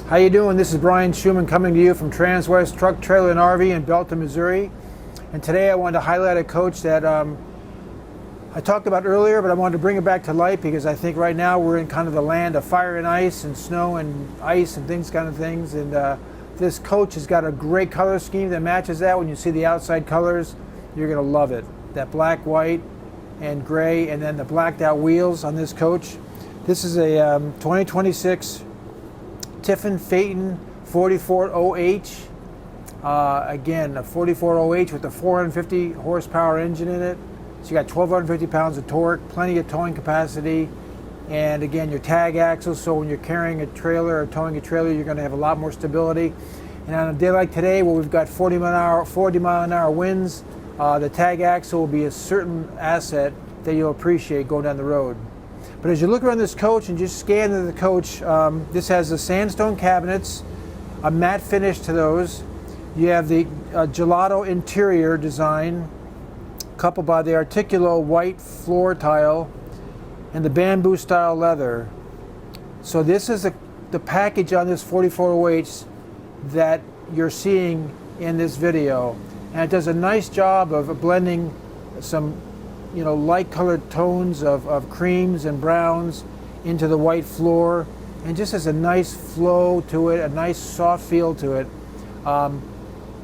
How you doing? This is Brian Schumann coming to you from Transwest Truck, Trailer, and RV in Belton, Missouri. And today I wanted to highlight a coach that I talked about earlier, but I wanted to bring it back to light because I think right now we're in kind of the land of fire and ice and snow and ice and kind of things. And this coach has got a great color scheme that matches that. When you see the outside colors, you're going to love it. That black, white, and gray, and then the blacked out wheels on this coach. This is a 2026 Tiffin Phaeton 44OH. Again, a 44OH with a 450 horsepower engine in it. So you got 1,250 pounds of torque, plenty of towing capacity, and again, your tag axles, so when you're carrying a trailer or towing a trailer, you're going to have a lot more stability. And on a day like today, where we've got 40 mile an hour winds, the tag axle will be a certain asset that you'll appreciate going down the road. But as you look around this coach and just scan the coach, this has the sandstone cabinets, a matte finish to those. You have the gelato interior design, coupled by the Articulo white floor tile and the bamboo style leather. So this is the package on this 44OH that you're seeing in this video. And it does a nice job of blending some light colored tones of creams and browns into the white floor, and just has a nice flow to it, a nice soft feel to it.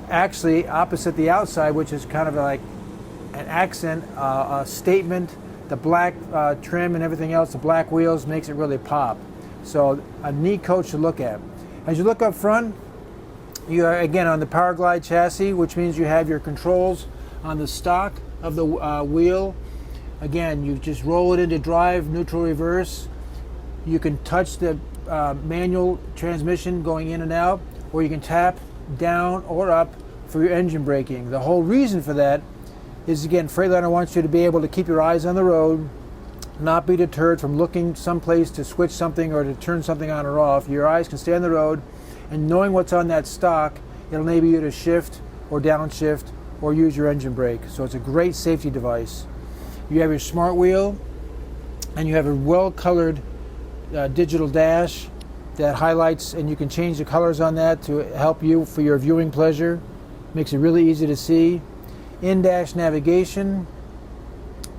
Actually, opposite the outside, which is kind of like an accent, a statement, the black trim and everything else, the black wheels makes it really pop. So a neat coach to look at. As you look up front, you are again on the Power Glide chassis, which means you have your controls on the stock of the wheel. Again, you just roll it into drive, neutral, reverse. You can touch the manual transmission going in and out, or you can tap down or up for your engine braking. The whole reason for that is, again, Freightliner wants you to be able to keep your eyes on the road, not be deterred from looking someplace to switch something or to turn something on or off. Your eyes can stay on the road, and knowing what's on that stock, it'll enable you to shift or downshift or use your engine brake. So it's a great safety device. You have your smart wheel, and you have a well-colored digital dash that highlights, and you can change the colors on that to help you for your viewing pleasure. Makes it really easy to see. In-dash navigation,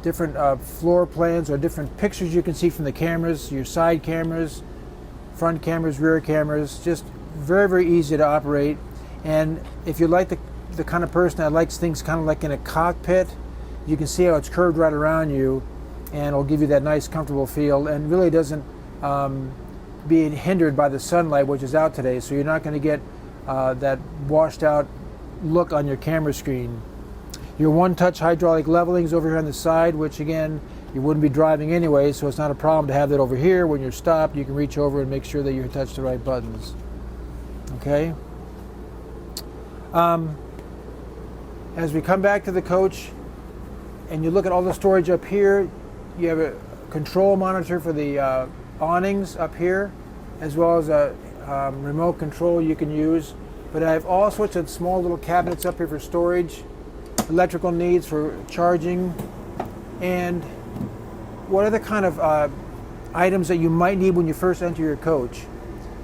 different floor plans or different pictures you can see from the cameras, your side cameras, front cameras, rear cameras. Just very, very easy to operate. And if you're like the kind of person that likes things kind of like in a cockpit, you can see how it's curved right around you, and it'll give you that nice, comfortable feel, and really doesn't be hindered by the sunlight, which is out today. So you're not going to get that washed out look on your camera screen. Your one-touch hydraulic leveling is over here on the side, which again, you wouldn't be driving anyway, so it's not a problem to have that over here. When you're stopped, you can reach over and make sure that you touch the right buttons. Okay? As we come back to the coach, and you look at all the storage up here, you have a control monitor for the awnings up here, as well as a remote control you can use. But I have all sorts of small little cabinets up here for storage, electrical needs for charging, and what other kind of items that you might need when you first enter your coach.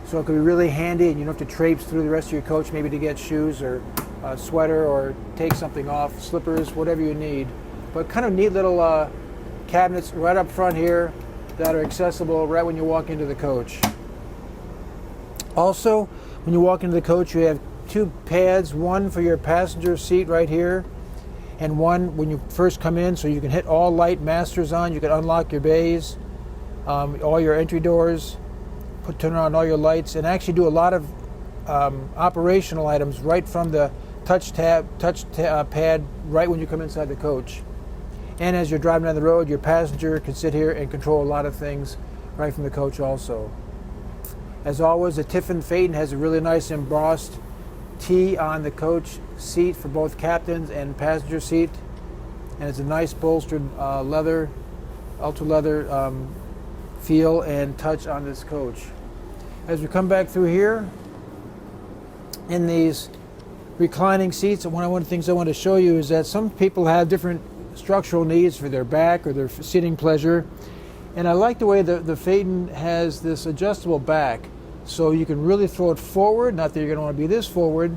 So it could be really handy, and you don't have to traipse through the rest of your coach maybe to get shoes or a sweater or take something off, slippers, whatever you need. But kind of neat little cabinets right up front here that are accessible right when you walk into the coach. Also, when you walk into the coach, you have two pads, one for your passenger seat right here, and one when you first come in, so you can hit all light masters on. You can unlock your bays, all your entry doors, turn on all your lights, and actually do a lot of operational items right from the touch pad right when you come inside the coach. And as you're driving down the road, your passenger can sit here and control a lot of things right from the coach also. As always, the Tiffin Phaeton has a really nice embossed T on the coach seat for both captain's and passenger seat, and it's a nice bolstered leather, ultra leather feel and touch on this coach. As we come back through here, in these reclining seats, one of the things I want to show you is that some people have different structural needs for their back or their sitting pleasure, and I like the way the Phaeton has this adjustable back. So you can really throw it forward, not that you're going to want to be this forward,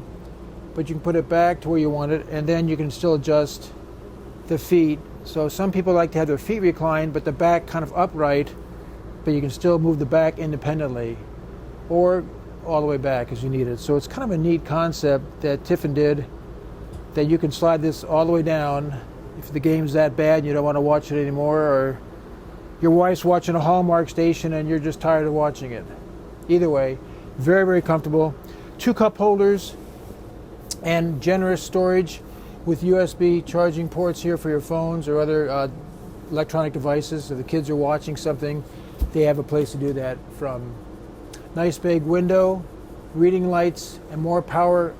but you can put it back to where you want it, and then you can still adjust the feet. So some people like to have their feet reclined, but the back kind of upright, but you can still move the back independently, or all the way back as you need it. So it's kind of a neat concept that Tiffin did, that you can slide this all the way down if the game's that bad and you don't want to watch it anymore, or your wife's watching a Hallmark station and you're just tired of watching it. Either way, very, very comfortable. 2 cup holders and generous storage with USB charging ports here for your phones or other electronic devices. If the kids are watching something, they have a place to do that from. Nice big window, reading lights, and more power,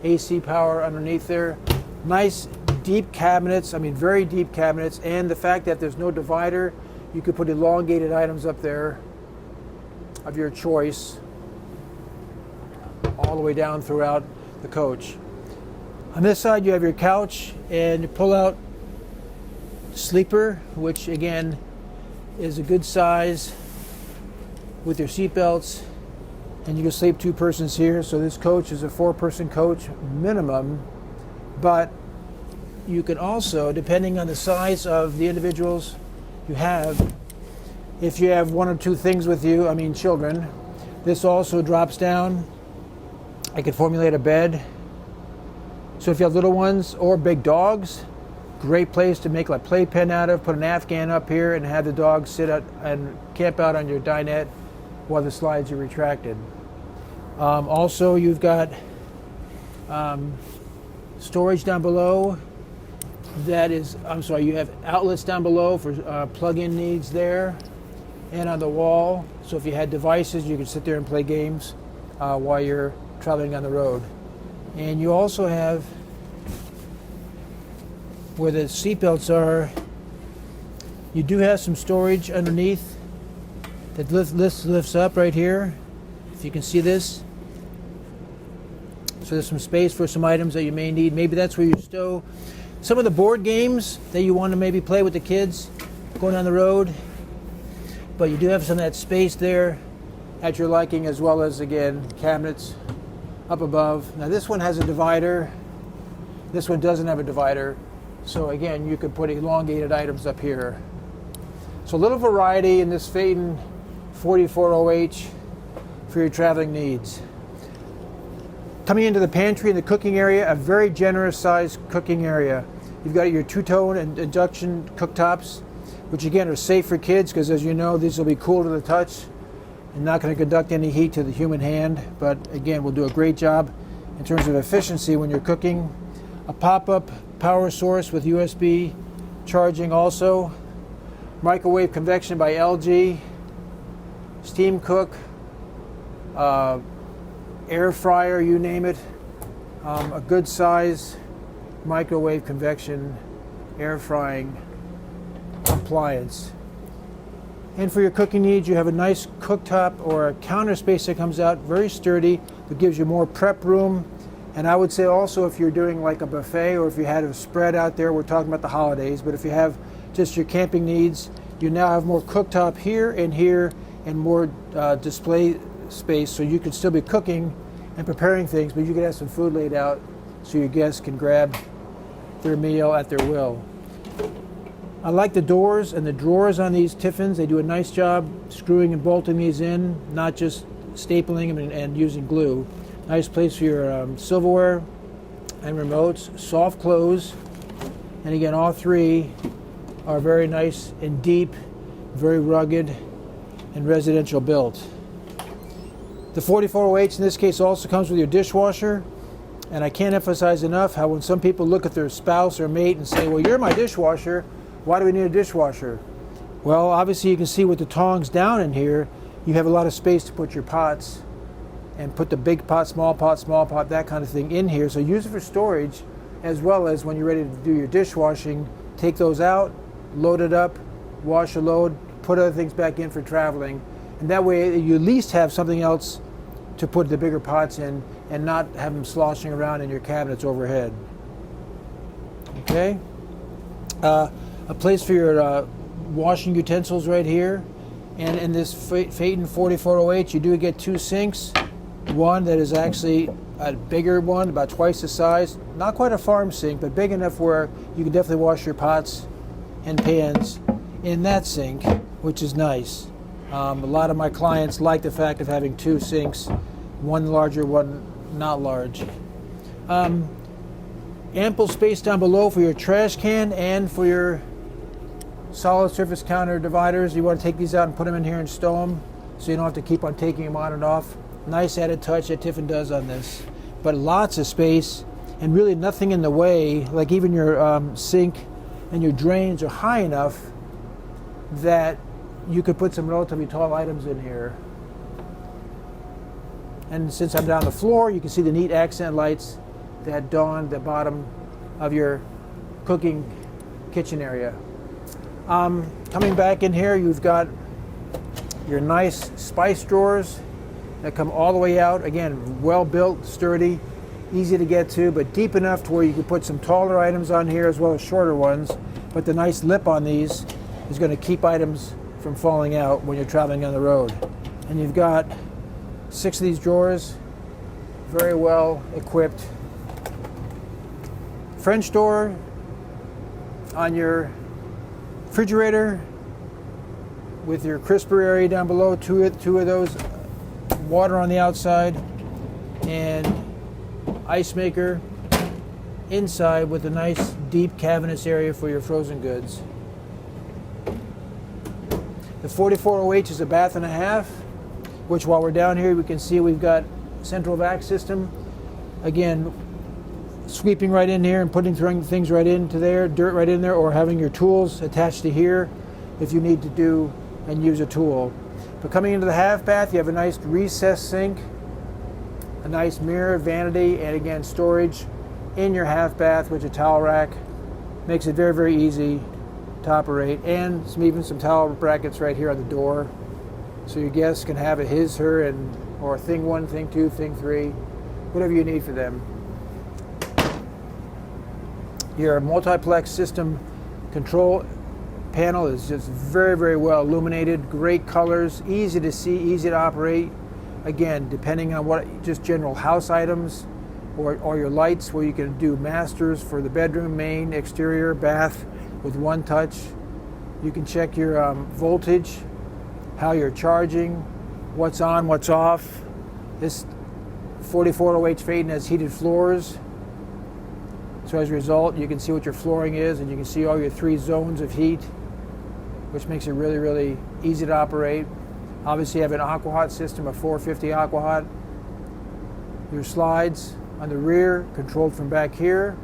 AC power underneath there. Nice deep cabinets, I mean very deep cabinets, and the fact that there's no divider, you could put elongated items up there of your choice all the way down throughout the coach. On this side you have your couch, and you pull out sleeper, which again is a good size with your seat belts, and you can sleep 2 persons here. So this coach is a 4-person coach minimum, but you can also, depending on the size of the individuals you have, if you have 1 or 2 things with you, I mean children, this also drops down. I can formulate a bed. So if you have little ones or big dogs, great place to make a playpen out of. Put an Afghan up here and have the dog sit out and camp out on your dinette while the slides are retracted. Also, you've got storage down below. You have outlets down below for plug-in needs there, and on the wall. So if you had devices, you could sit there and play games while you're traveling on the road. And you also have, where the seatbelts are, you do have some storage underneath that lifts up right here, if you can see this. So there's some space for some items that you may need. Maybe that's where you stow some of the board games that you want to maybe play with the kids going on the road. But you do have some of that space there at your liking, as well as, again, cabinets up above. Now this one has a divider. This one doesn't have a divider. So again, you could put elongated items up here. So a little variety in this Phaeton 44OH for your traveling needs. Coming into the pantry and the cooking area, a very generous sized cooking area. You've got your 2-tone and induction cooktops, which again are safe for kids because, as you know, these will be cool to the touch and not going to conduct any heat to the human hand, but again will do a great job in terms of efficiency when you're cooking. A pop-up power source with USB charging also. Microwave convection by LG. Steam cook, air fryer, you name it. A good size microwave convection air frying appliance. And for your cooking needs, you have a nice cooktop or a counter space that comes out, very sturdy, that gives you more prep room. And I would say also, if you're doing like a buffet, or if you had a spread out there, we're talking about the holidays, but if you have just your camping needs, you now have more cooktop here and more display space, so you could still be cooking and preparing things, but you could have some food laid out so your guests can grab their meal at their will. I like the doors and the drawers on these Tiffins. They do a nice job screwing and bolting these in, not just stapling them and using glue. Nice place for your silverware and remotes. Soft close, and again, all 3 are very nice and deep, very rugged and residential built. The 44OH in this case also comes with your dishwasher, and I can't emphasize enough how when some people look at their spouse or mate and say, well, you're my dishwasher, why do we need a dishwasher? Well, obviously you can see with the tongs down in here, you have a lot of space to put your pots and put the big pot, small pot, that kind of thing in here. So use it for storage, as well as when you're ready to do your dishwashing, take those out, load it up, wash a load, put other things back in for traveling. And that way you at least have something else to put the bigger pots in and not have them sloshing around in your cabinets overhead. Okay? A place for your washing utensils right here. And in this Phaeton 4408, you do get 2 sinks. One that is actually a bigger one, about twice the size. Not quite a farm sink, but big enough where you can definitely wash your pots and pans in that sink, which is nice. A lot of my clients like the fact of having 2 sinks, one larger, one not large. Ample space down below for your trash can and for your solid surface counter dividers. You want to take these out and put them in here and stow them so you don't have to keep on taking them on and off. Nice added touch that Tiffin does on this. But lots of space and really nothing in the way. Like even your sink and your drains are high enough that you could put some relatively tall items in here. And since I'm down the floor, you can see the neat accent lights that dawn the bottom of your cooking kitchen area. Coming back in here, you've got your nice spice drawers that come all the way out. Again, well built, sturdy, easy to get to, but deep enough to where you can put some taller items on here as well as shorter ones. But the nice lip on these is going to keep items from falling out when you're traveling on the road. And you've got 6 of these drawers, very well equipped. French door on your refrigerator with your crisper area down below, two of those, water on the outside, and ice maker inside with a nice deep cabinets area for your frozen goods. The 4408 is a bath and a half, which while we're down here we can see we've got central vac system. Again, sweeping right in here and putting things right into there, dirt right in there, or having your tools attached to here if you need to do and use a tool. But coming into the half bath, you have a nice recessed sink, a nice mirror, vanity, and again storage in your half bath with your towel rack. Makes it very, very easy to operate, and even some towel brackets right here on the door, so your guests can have a his, her, and or thing 1, thing 2, thing 3, whatever you need for them. Your multiplex system control panel is just very, very well illuminated, great colors, easy to see, easy to operate. Again, depending on what, just general house items or your lights, where you can do masters for the bedroom, main, exterior, bath with one touch. You can check your voltage, how you're charging, what's on, what's off. This 4408 Phaeton has heated floors. So as a result, you can see what your flooring is, and you can see all your 3 zones of heat, which makes it really, really easy to operate. Obviously, you have an aqua-hot system, a 450 aqua-hot. Your slides on the rear, controlled from back here.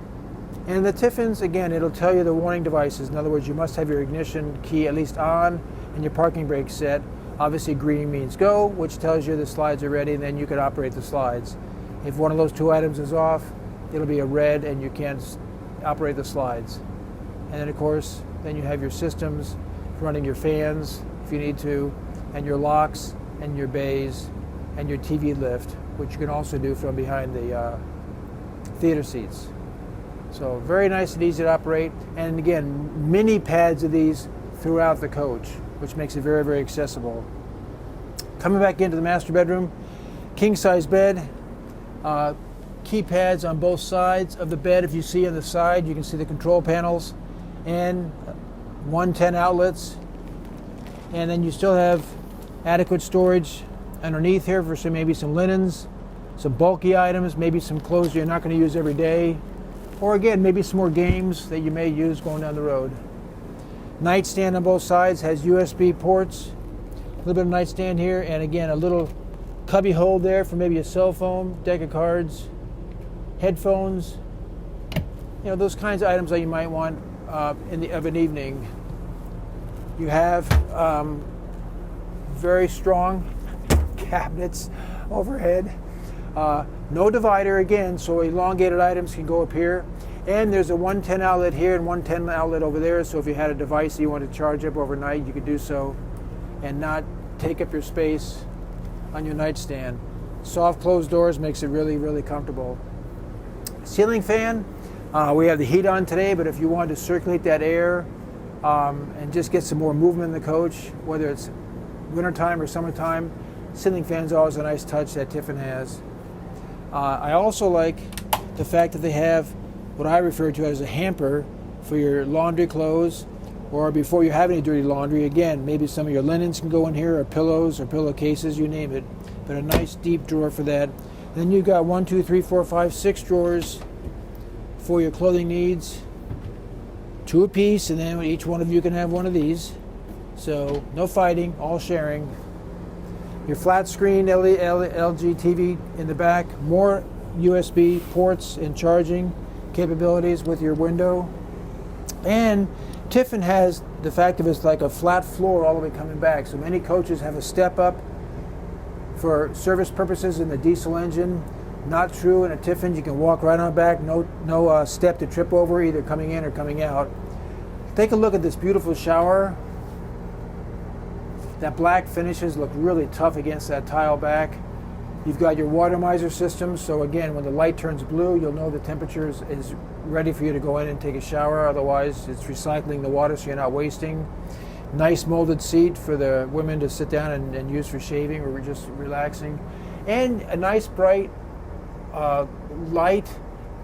And the Tiffins, again, it'll tell you the warning devices. In other words, you must have your ignition key at least on and your parking brake set. Obviously, green means go, which tells you the slides are ready, and then you can operate the slides. If one of those 2 items is off, it'll be a red and you can't operate the slides. And then of course, then you have your systems running your fans if you need to, and your locks and your bays and your TV lift, which you can also do from behind the theater seats. So very nice and easy to operate. And again, mini pads of these throughout the coach, which makes it very, very accessible. Coming back into the master bedroom, king size bed, keypads on both sides of the bed. If you see on the side, you can see the control panels and 110 outlets. And then you still have adequate storage underneath here for maybe some linens, some bulky items, maybe some clothes you're not going to use every day, or again, maybe some more games that you may use going down the road. Nightstand on both sides has USB ports, a little bit of nightstand here, and again, a little cubby hole there for maybe a cell phone, deck of cards, headphones, those kinds of items that you might want of an evening. You have very strong cabinets overhead. No divider again, so elongated items can go up here. And there's a 110 outlet here and 110 outlet over there, so if you had a device that you wanted to charge up overnight, you could do so and not take up your space on your nightstand. Soft closed doors makes it really, really comfortable. Ceiling fan, we have the heat on today, but if you wanted to circulate that air and just get some more movement in the coach, whether it's wintertime or summertime, ceiling fan's always a nice touch that Tiffin has. I also like the fact that they have what I refer to as a hamper for your laundry clothes, or before you have any dirty laundry. Again, maybe some of your linens can go in here, or pillows or pillowcases, you name it. But a nice deep drawer for that. And then you've got 1, 2, 3, 4, 5, 6 drawers for your clothing needs. 2 apiece, and then each one of you can have one of these. So no fighting, all sharing. Your flat screen LG TV in the back, more USB ports and charging capabilities with your window. And Tiffin has the fact of it's like a flat floor all the way coming back. So many coaches have a step up for service purposes in the diesel engine. Not true in a Tiffin. You can walk right on back, no step to trip over, either coming in or coming out. Take a look at this beautiful shower. That black finishes look really tough against that tile back. You've got your water miser system, so again, when the light turns blue, you'll know the temperature is ready for you to go in and take a shower. Otherwise, it's recycling the water so you're not wasting. Nice molded seat for the women to sit down and use for shaving or just relaxing. And a nice bright light,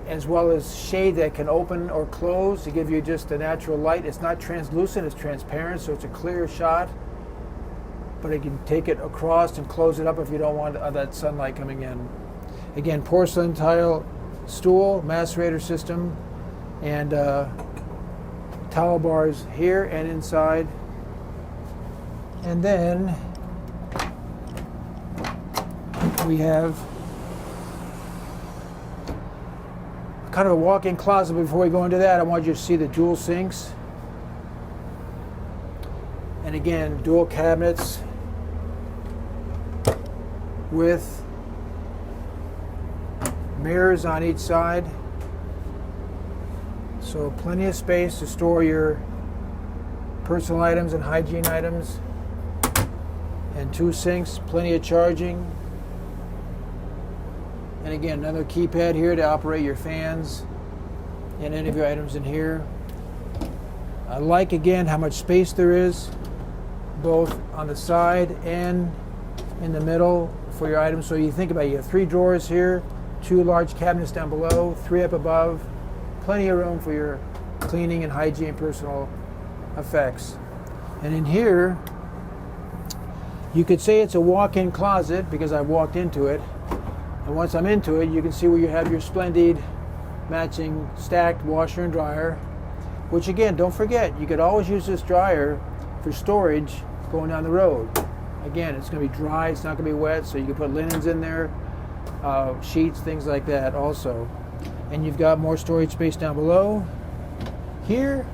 as well as shade that can open or close to give you just a natural light. It's not translucent, it's transparent, so it's a clear shot. But you can take it across and close it up if you don't want that sunlight coming in. Again, porcelain tile stool, macerator system, and towel bars here and inside. And then we have kind of a walk-in closet. Before we go into that, I want you to see the dual sinks. And again, dual cabinets with mirrors on each side. So plenty of space to store your personal items and hygiene items. And 2 sinks, plenty of charging. And again, another keypad here to operate your fans and any of your items in here. I like, again, how much space there is, both on the side and in the middle for your items. So you think about it, you have 3 drawers here, 2 large cabinets down below, 3 up above, plenty of room for your cleaning and hygiene personal effects. And in here, you could say it's a walk-in closet because I walked into it. And once I'm into it, you can see where you have your splendid matching stacked washer and dryer, which again, don't forget, you could always use this dryer for storage going down the road. Again, it's going to be dry, it's not going to be wet, so you can put linens in there, sheets, things like that also. And you've got more storage space down below here,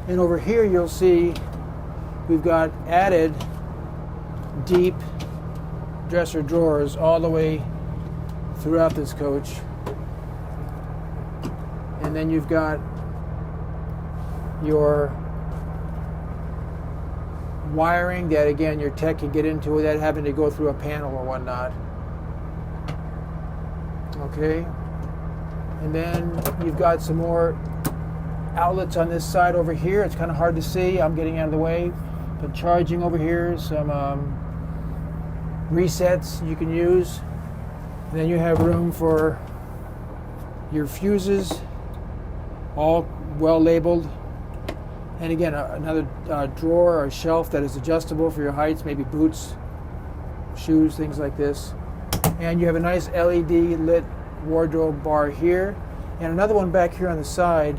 and over here you'll see we've got added deep dresser drawers all the way throughout this coach. And then you've got your wiring that, again, your tech can get into without having to go through a panel or whatnot. Okay. And then you've got some more outlets on this side over here. It's kind of hard to see. I'm getting out of the way. But charging over here, some resets you can use. And then you have room for your fuses, all well labeled. And again, another drawer or shelf that is adjustable for your heights, maybe boots, shoes, things like this. And you have a nice LED lit wardrobe bar here, and another one back here on the side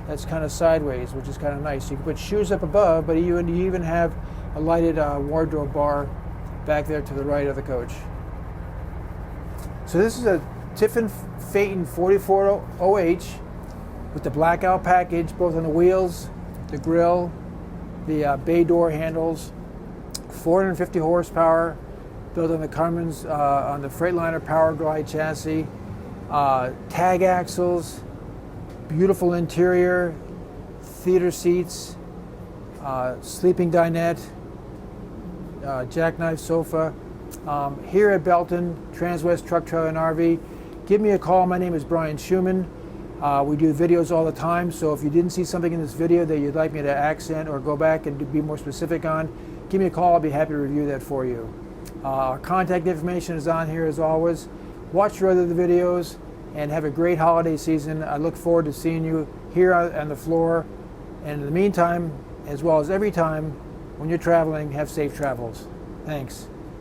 that's kind of sideways, which is kind of nice. You can put shoes up above, but you even have a lighted wardrobe bar back there to the right of the coach. So this is a Tiffin Phaeton 44OH with the blackout package, both on the wheels, the grille, the bay door handles, 450 horsepower, built on the Cummins, on the Freightliner Power Glide chassis, tag axles, beautiful interior, theater seats, sleeping dinette, jackknife sofa. Here at Belton, Transwest Truck, Trailer, and RV, give me a call. My name is Brian Schumann. We do videos all the time, so if you didn't see something in this video that you'd like me to accent or go back and be more specific on, give me a call. I'll be happy to review that for you. Our contact information is on here as always. Watch your other videos and have a great holiday season. I look forward to seeing you here on the floor. And in the meantime, as well as every time, when you're traveling, have safe travels. Thanks.